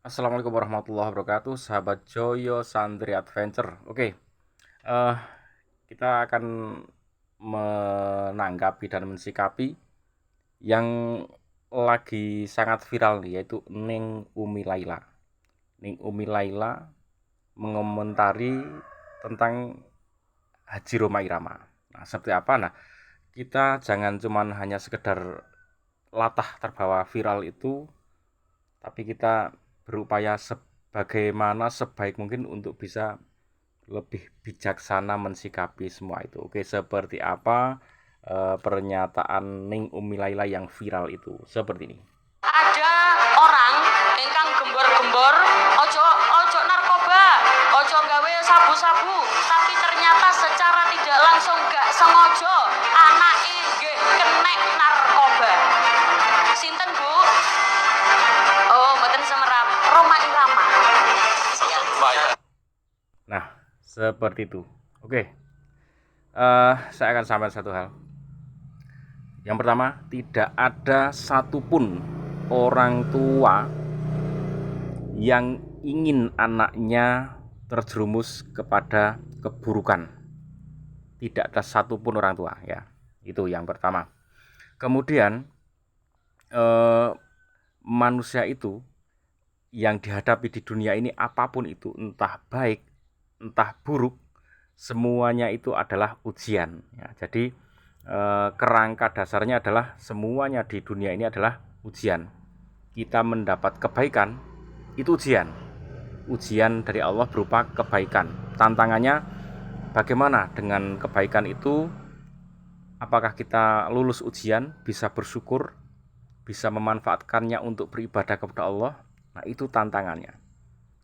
Assalamualaikum warahmatullahi wabarakatuh, sahabat Joyo Santri Adventure. Oke, eh, kita akan menanggapi dan mensikapi yang lagi sangat viral nih, yaitu Ning Umi Laila. Ning Umi Laila mengomentari tentang Haji Rhoma Irama. Nah, seperti apa? Nah, kita jangan cuman hanya sekedar latah terbawa viral itu, tapi kita berupaya sebagaimana sebaik mungkin untuk bisa lebih bijaksana mensikapi semua itu. Oke, seperti apa pernyataan Ning Umi Laila yang viral itu? Seperti ini. Ada orang ingkang gembor-gembor ojo ojo narkoba, ojo gawe sabu-sabu, tapi ternyata secara tidak langsung gak sengaja anak nggih kenek narkoba. Sinten Bu? Oh, mboten semerap. Rhoma Irama. Nah, seperti itu. Oke, saya akan sampaikan satu hal. Yang pertama, tidak ada satupun orang tua yang ingin anaknya terjerumus kepada keburukan. Tidak ada satupun orang tua, ya. Itu yang pertama. Kemudian manusia itu yang dihadapi di dunia ini apapun itu, entah baik, entah buruk, semuanya itu adalah ujian. Ya, jadi kerangka dasarnya adalah semuanya di dunia ini adalah ujian. Kita mendapat kebaikan itu ujian. Ujian dari Allah berupa kebaikan. Tantangannya bagaimana dengan kebaikan itu? Apakah kita lulus ujian, bisa bersyukur, bisa memanfaatkannya untuk beribadah kepada Allah? Nah, itu tantangannya.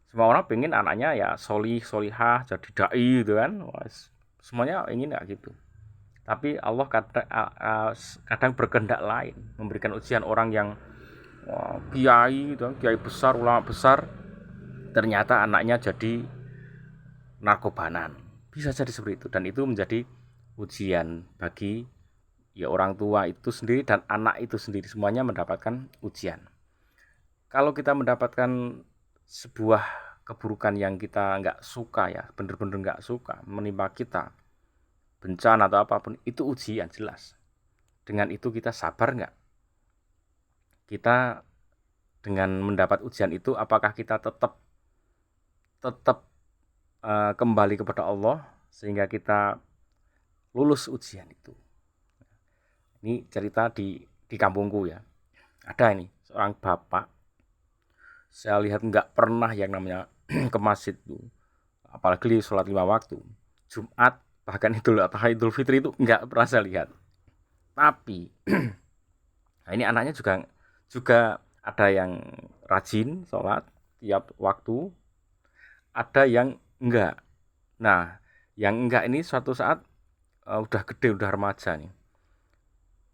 Semua orang pengen anaknya ya solih, solihah, jadi dai gitu kan. Semuanya ingin gak gitu. Tapi Allah kadang berkehendak lain, memberikan ujian orang yang kiai gitu, kiai besar, ulama besar, ternyata anaknya jadi narkobanan. Bisa jadi seperti itu, dan itu menjadi ujian bagi ya orang tua itu sendiri dan anak itu sendiri, semuanya mendapatkan ujian. Kalau kita mendapatkan sebuah keburukan yang kita nggak suka, ya bener-bener nggak suka menimpa kita, bencana atau apapun, itu ujian jelas. Dengan itu kita sabar nggak? Kita dengan mendapat ujian itu, apakah kita tetap tetap kembali kepada Allah sehingga kita lulus ujian itu? Ini cerita di kampungku ya. Ada ini seorang bapak, saya lihat nggak pernah yang namanya ke masjid tuh, apalagi sholat 5 waktu, Jumat, bahkan Idul Fitri itu nggak pernah saya lihat. Tapi nah ini anaknya juga juga ada yang rajin sholat tiap waktu, ada yang enggak. Nah, yang enggak ini suatu saat udah gede, udah remaja nih,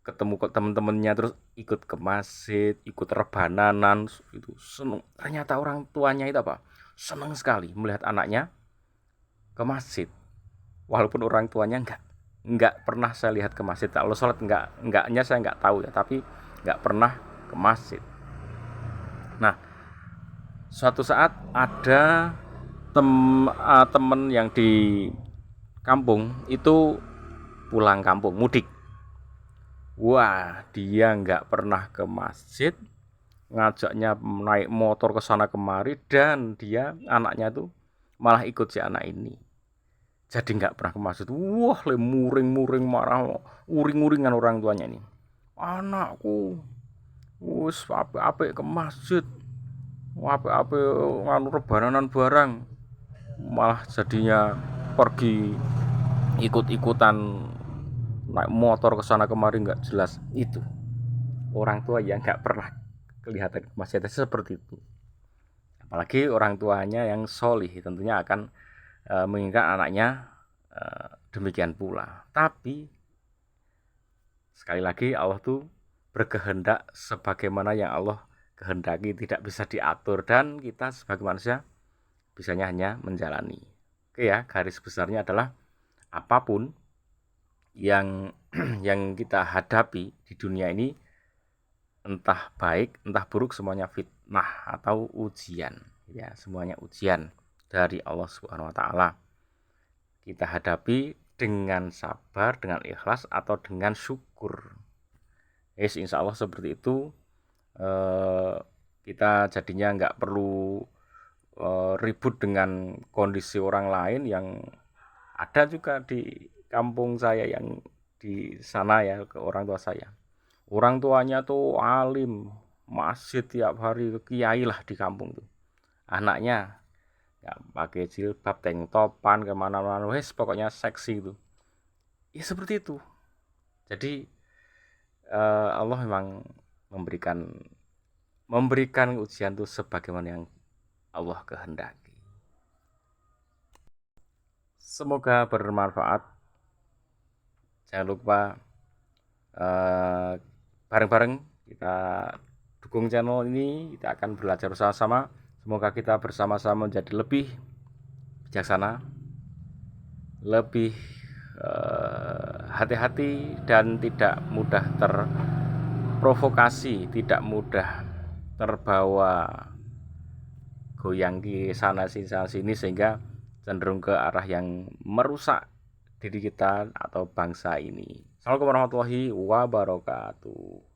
ketemu ke temen-temennya, terus ikut ke masjid, ikut rebananan, itu seneng. Ternyata orang tuanya itu apa? Seneng sekali melihat anaknya ke masjid. Walaupun orang tuanya enggak pernah saya lihat ke masjid. Kalau sholat enggaknya saya enggak tahu ya, tapi enggak pernah ke masjid. Nah, suatu saat ada temen yang di kampung itu pulang kampung mudik. Wah, dia nggak pernah ke masjid, ngajaknya naik motor ke sana kemari, dan dia anaknya tuh malah ikut si anak ini. Jadi nggak pernah ke masjid. Wah, le muring-muring marah, uring-uringan orang tuanya ini. Anakku, wis apik-apik ke masjid, apik-apik nganu rebananan barang, malah jadinya pergi ikut-ikutan naik motor ke sana kemari nggak jelas. Itu orang tua yang nggak pernah kelihatan masih ada seperti itu. Apalagi orang tuanya yang solih tentunya akan menginginkan anaknya demikian pula. Tapi sekali lagi Allah tuh berkehendak sebagaimana yang Allah kehendaki, tidak bisa diatur, dan kita sebagai manusia bisanya hanya menjalani. Oke ya, garis besarnya adalah apapun yang yang kita hadapi di dunia ini, entah baik, entah buruk, semuanya fitnah atau ujian. Ya, semuanya ujian dari Allah Subhanahu wa taala. Kita hadapi dengan sabar, dengan ikhlas atau dengan syukur. Insya Allah seperti itu. Kita jadinya nggak perlu ribut dengan kondisi orang lain yang ada juga di kampung saya yang di sana ya, ke orang tua saya. Orang tuanya tuh alim, masjid tiap hari, kiai lah di kampung tuh. Anaknya nggak pakai jilbab, tank topan kemana-mana, wes pokoknya seksi itu. Ya seperti itu. Jadi Allah memang memberikan ujian itu sebagaimana yang Allah kehendaki. Semoga bermanfaat. Jangan lupa bareng-bareng kita dukung channel ini. Kita akan belajar bersama-sama. Semoga kita bersama-sama menjadi lebih bijaksana, lebih hati-hati dan tidak mudah terprovokasi, tidak mudah terbawa goyang di sana sini sehingga cenderung ke arah yang merusak diri kita atau bangsa ini. Assalamualaikum warahmatullahi wabarakatuh.